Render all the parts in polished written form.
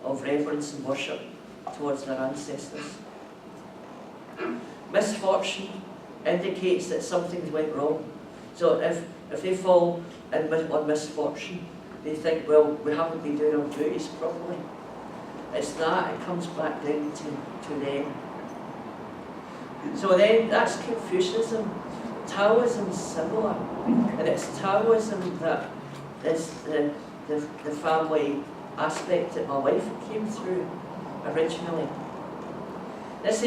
of reverence and worship towards their ancestors. Misfortune indicates that something's went wrong. So if they fall on misfortune, they think, well, we haven't been doing our duties properly. It's that, it comes back down to them. So then, that's Confucianism. Taoism's similar, and it's Taoism that is the family aspect that my wife came through originally. This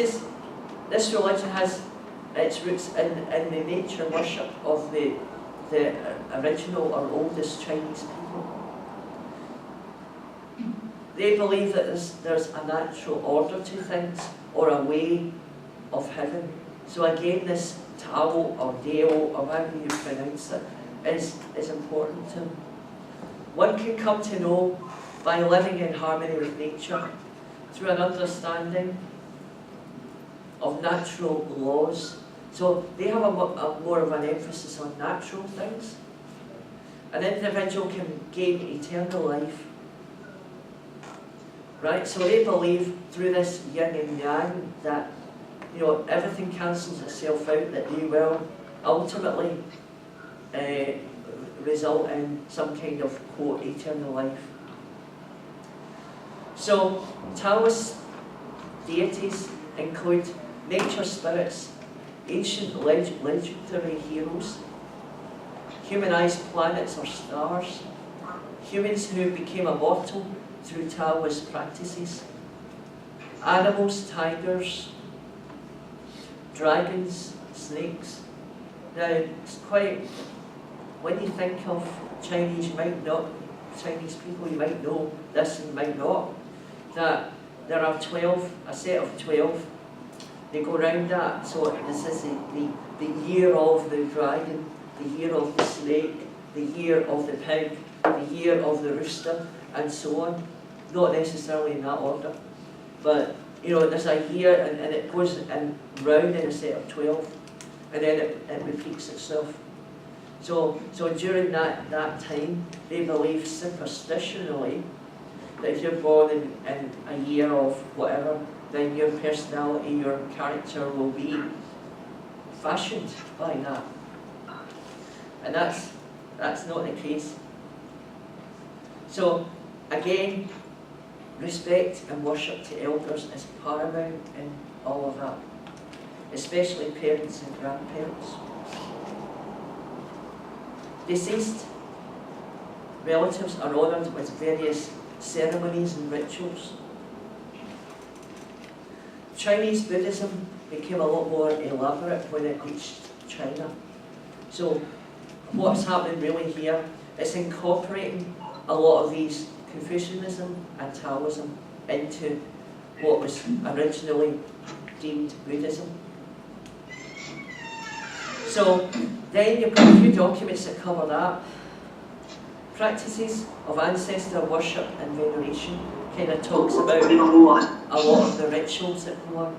religion has its roots in the nature worship of the original or oldest Chinese people. They believe that there's a natural order to things, or a way of heaven. So again, this Tao or Deo, or however you pronounce it, is important to them. One can come to know by living in harmony with nature through an understanding of natural laws. So they have a more of an emphasis on natural things. An individual can gain eternal life. Right? So they believe through this yin and yang that everything cancels itself out, that they will ultimately result in some kind of, quote, eternal life. So Taoist deities include nature spirits, ancient legendary heroes, humanized planets or stars, humans who became immortal through Taoist practices, animals, tigers, dragons, snakes. Now, it's quite, when you think of Chinese people, you might know this and you might not, that there are 12, a set of 12. They go around that. So this is the year of the dragon, the year of the snake, the year of the pig, the year of the rooster, and so on. Not necessarily in that order, but there's a year, and it goes in round in a set of 12, and then it repeats itself. So during that time, they believe superstitionally that if you're born in a year of whatever, then your personality, your character will be fashioned by that. And that's not the case. So again, respect and worship to elders is paramount in all of that, especially parents and grandparents. Deceased relatives are honoured with various ceremonies and rituals. Chinese Buddhism became a lot more elaborate when it reached China. So what's happening really here is incorporating a lot of these Confucianism and Taoism into what was originally deemed Buddhism. So then you've got a few documents that cover that. Practices of ancestor worship and veneration kind of talks about a lot of the rituals that go on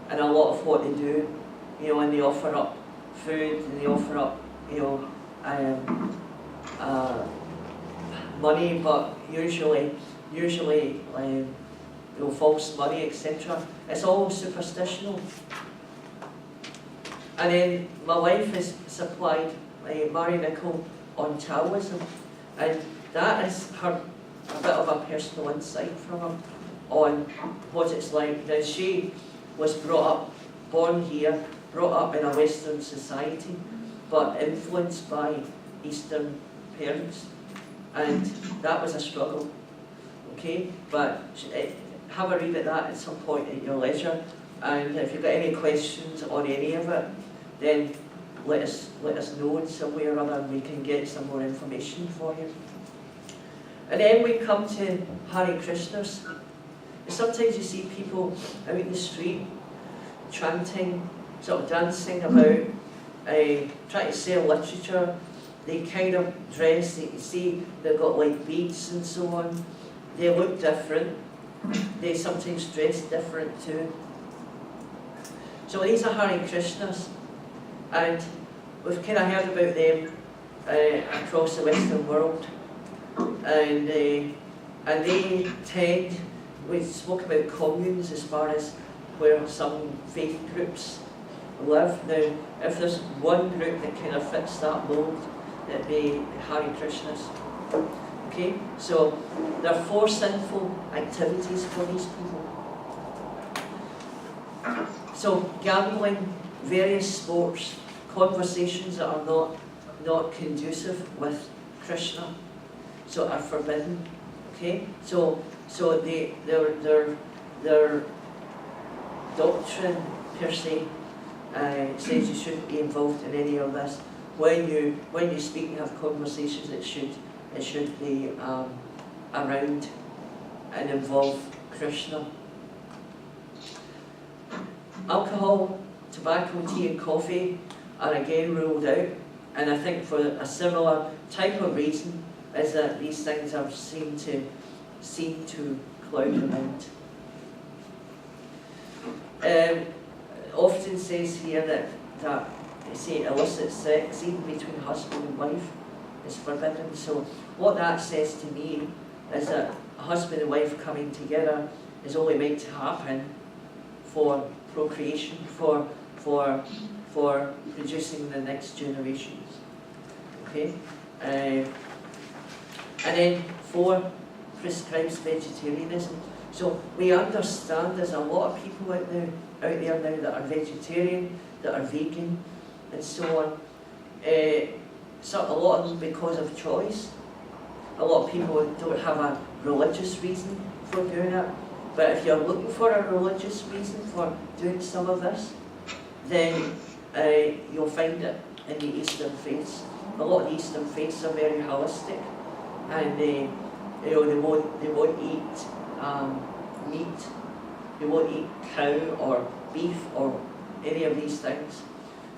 and a lot of what they do, and they offer up food and they offer up, money, but usually false money, etc. It's all superstitional. And then my wife is supplied Nicol on Taoism, and that is a bit of a personal insight from her on what it's like. Now, she was born here, brought up in a Western society, but influenced by Eastern parents, and that was a struggle. Okay, but have a read at that at some point at your leisure, and if you've got any questions on any of it, then let us know in some way or other, and we can get some more information for you. And then we come to Hare Krishnas. Sometimes you see people out in the street chanting, sort of dancing about, trying to sell literature. They kind of dress, you see they've got like beads and so on. They look different. They sometimes dress different too. So these are Hare Krishnas, and we've kind of heard about them across the Western world, and they tend we spoke about communes as far as where some faith groups live. Now, if there's one group that kind of fits that mould, it'd be Hare Krishnas. Okay, so there are 4 sinful activities for these people. So gambling, various sports, conversations that are not conducive with Krishna, so are forbidden. Okay, so their doctrine per se says you shouldn't be involved in any of this. When you speak and have conversations, it should be around and involve Krishna. Alcohol, tobacco, tea and coffee are again ruled out, and I think for a similar type of reason, is that these things are seem to cloud the mind. Often says here that they say illicit sex, even between husband and wife, is forbidden. So what that says to me is that a husband and wife coming together is only meant to happen for procreation, for producing the next generations. Okay, and then 4, prescribes vegetarianism. So we understand there's a lot of people out there now that are vegetarian, that are vegan, and so on. So a lot of them because of choice. A lot of people don't have a religious reason for doing it. But if you're looking for a religious reason for doing some of this, then you'll find it in the Eastern faiths. A lot of the Eastern faiths are very holistic, and they won't eat meat, they won't eat cow or beef or any of these things,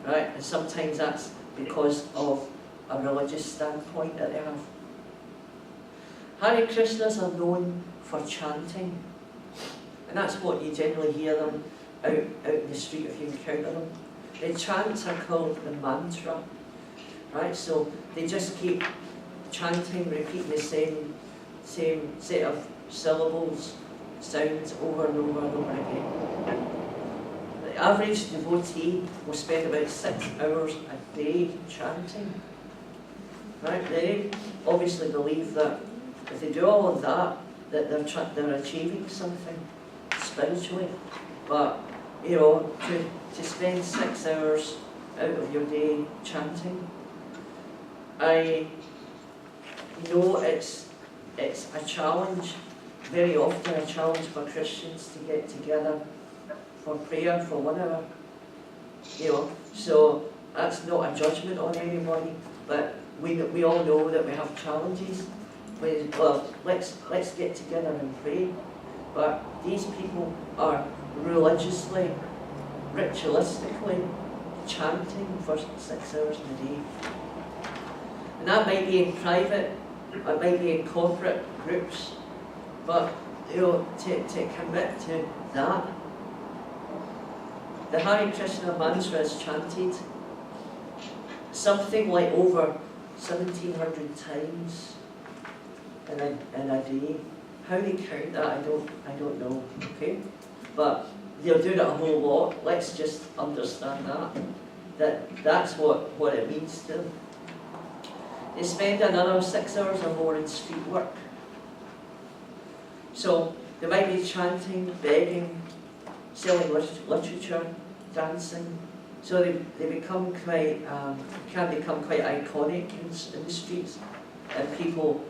right? And sometimes that's because of a religious standpoint that they have. Hare Krishnas are known for chanting, and that's what you generally hear them out in the street if you encounter them. The chants are called the mantra, right? So they just keep chanting, repeating the same set of syllables, sounds over and over and over again. The average devotee will spend about 6 hours a day chanting. Right? They obviously believe that if they do all of that, that they're achieving something spiritually. But you know, to spend 6 hours out of your day chanting, I know it's a challenge, very often a challenge for Christians to get together for prayer, for whatever, you know. So that's not a judgment on anybody, but we all know that we have challenges. Well, let's get together and pray. But these people are religiously, ritualistically chanting for 6 hours a day. And that might be in private, it might be in corporate groups, but you know, to commit to that. The Hare Krishna mantra is chanted something like over 1,700 times in a day. How they count that, I don't know. Okay, but they're doing it a whole lot. Let's just understand that's what it means to them. They spend another 6 hours or more in street work. So they might be chanting, begging, selling literature, dancing. So they become quite can become quite iconic in the streets, and people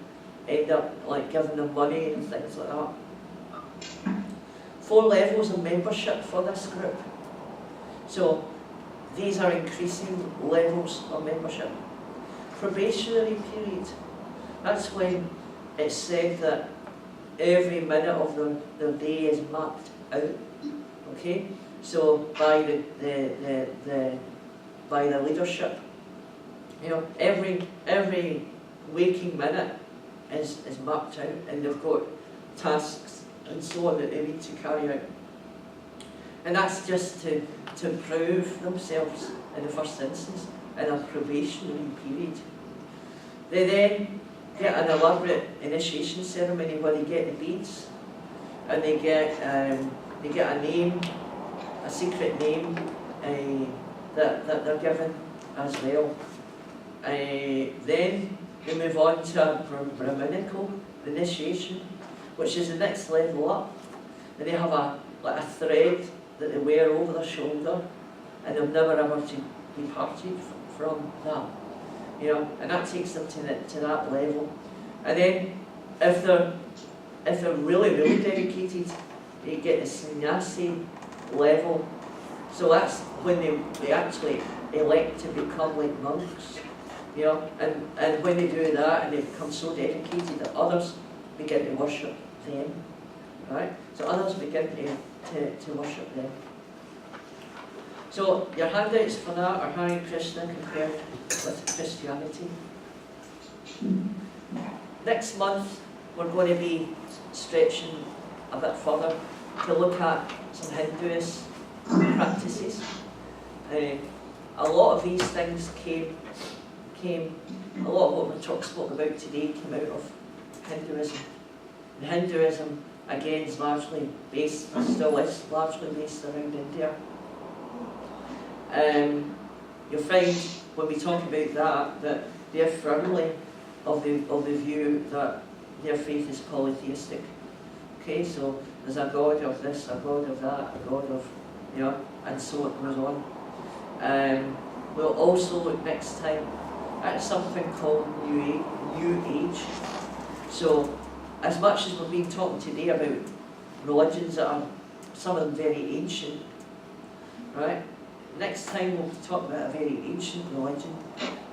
end up like giving them money and things like that. 4 levels of membership for this group. So these are increasing levels of membership. Probationary period. That's when it's said that every minute of their day is mapped out. Okay, so by the leadership, you know, every waking minute is mapped out, and they've got tasks and so on that they need to carry out. And that's just to prove themselves in the first instance in a probationary period. They then get an elaborate initiation ceremony where they get the beads, and they get a name, a secret name that they're given as well. Then they move on to a Brahminical initiation, which is the next level up, and they have like a thread that they wear over their shoulder, and they'll never ever be parted from that, you know, and that takes them to that level. And then if they're really dedicated, they get the sannyasi level. So that's when they actually elect to become like monks, you know, and when they do that and they become so dedicated that others begin to worship them, right? So others begin to worship them. So your handouts for that are Hare Krishna compared with Christianity. Next month we're going to be stretching a bit further to look at some Hinduist practices. A lot of these things a lot of what we spoke about today came out of Hinduism. And Hinduism, again, is largely based, still is largely based around India. You'll find when we talk about that they're firmly of the view that their faith is polytheistic. Okay, so there's a god of this, a god of that, a god of, you know, and so it goes on. We'll also look next time at something called New Age. So, as much as we've been talking today about religions that are some of them very ancient, right? Next time we'll talk about a very ancient religion,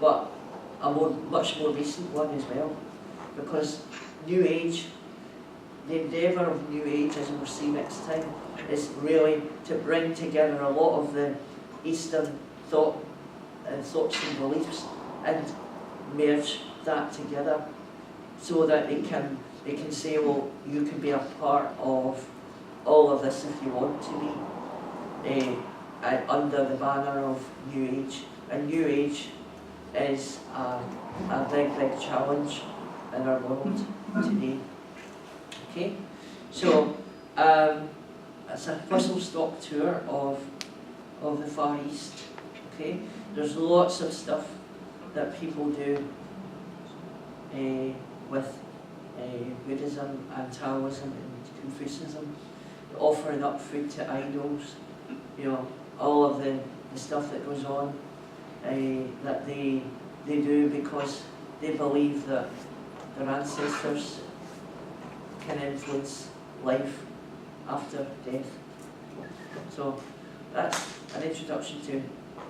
but a much more recent one as well, because New Age, the endeavour of New Age, as we'll see next time, is really to bring together a lot of the Eastern thoughts and beliefs and merge that together, so that they can say, well, you can be a part of all of this if you want to be, under the banner of New Age. And New Age is a big challenge in our world today. Okay, so it's a whistle-stop tour of the Far East. Okay, there's lots of stuff that people do with Buddhism and Taoism and Confucianism, offering up food to idols, you know, all of the stuff that goes on, that they do because they believe that their ancestors can influence life after death. So that's an introduction to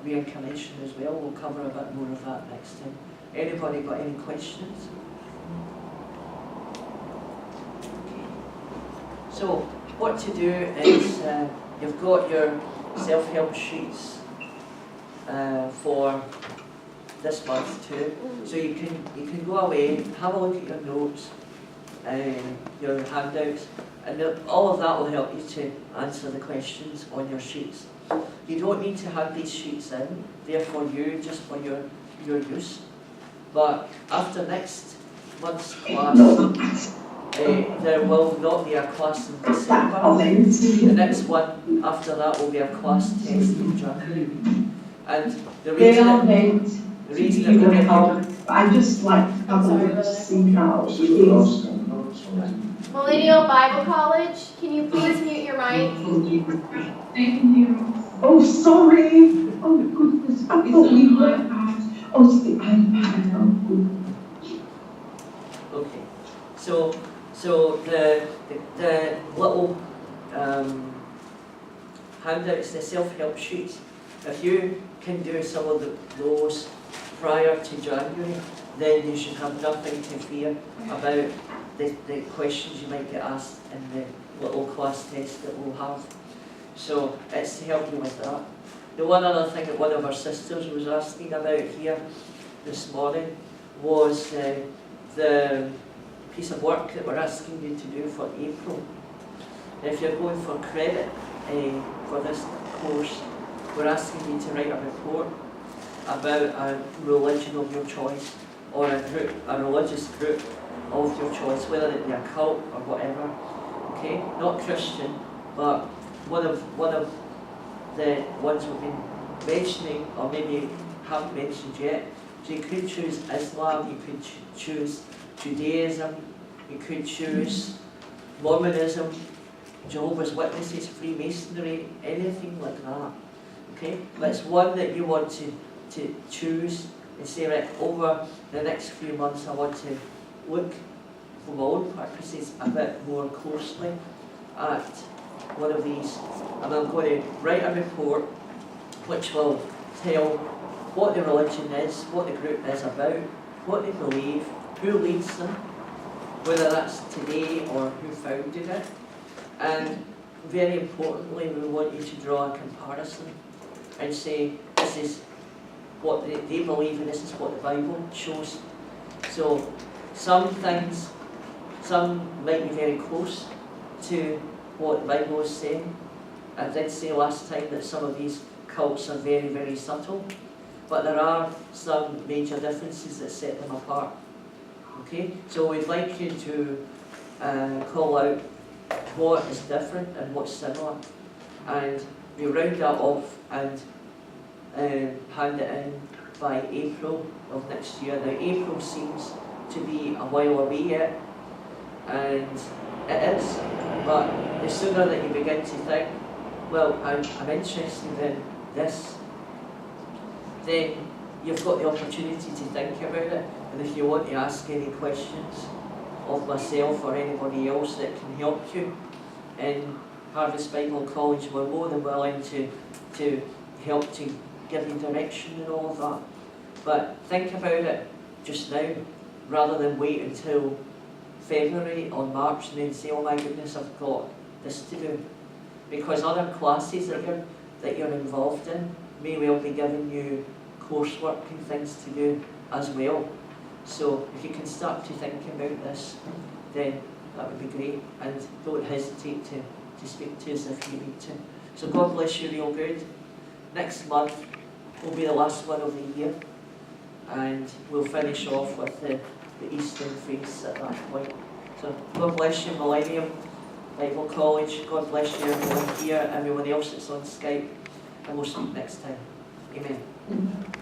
reincarnation as well. We'll cover a bit more of that next time. Anybody got any questions? Okay. So what to do is you've got your self-help sheets for this month too. So you can go away, have a look at your notes, your handouts, and all of that will help you to answer the questions on your sheets. You don't need to have these sheets in, they're for you, just for your use. But after next month's class, there will not be a class in December. The next one after that will be a class test in January. And the reason that we give I just like to have a look to see how it is. Millennial Bible College, can you please mute your mic? Thank you. Oh, sorry. Oh, goodness. I thought we were. Oh, it's the iPad. Okay. So the little handouts, the self-help sheets, if you can do some of those prior to January, then you should have nothing to fear about the questions you might get asked in the little class test that we'll have. So it's to help you with that. The one other thing that one of our sisters was asking about here this morning was the piece of work that we're asking you to do for April. If you're going for credit for this course, we're asking you to write a report about a religion of your choice, or a religious group of your choice, whether it be a cult or whatever. okay? Not Christian, but one of the ones we've been mentioning, or maybe haven't mentioned yet. So you could choose Islam, you could choose Judaism, you could choose Mormonism, Jehovah's Witnesses, Freemasonry, anything like that. Okay? But it's one that you want to choose and say, right, over the next few months I want to look for my own purposes a bit more closely at one of these. And I'm going to write a report which will tell what the religion is, what the group is about, what they believe, who leads them, whether that's today or who founded it. And very importantly, we want you to draw a comparison and say, this is what they believe and this is what the Bible shows. So some things, some might be very close to what the Bible is saying. I did say last time that some of these cults are very, very subtle, but there are some major differences that set them apart. Okay, so we'd like you to call out what is different and what's similar, and we round that off and hand it in by April of next year. Now April seems to be a while away yet, and it is, but the sooner that you begin to think, well, I'm interested in this, then you've got the opportunity to think about it. And if you want to ask any questions of myself or anybody else that can help you in Harvest Bible College, we're more than willing to help to give you direction and all of that. But think about it just now, rather than wait until February or March and then say, oh my goodness, I've got this to do. Because other classes that you're involved in may well be giving you coursework and things to do as well. So if you can start to think about this, then that would be great. And don't hesitate to speak to us if you need to. So God bless you real good. Next month will be the last one of the year, and we'll finish off with the Eastern feast at that point. So God bless you, Millennium Bible College. God bless you, everyone here, everyone else that's on Skype, and we'll speak next time. Amen.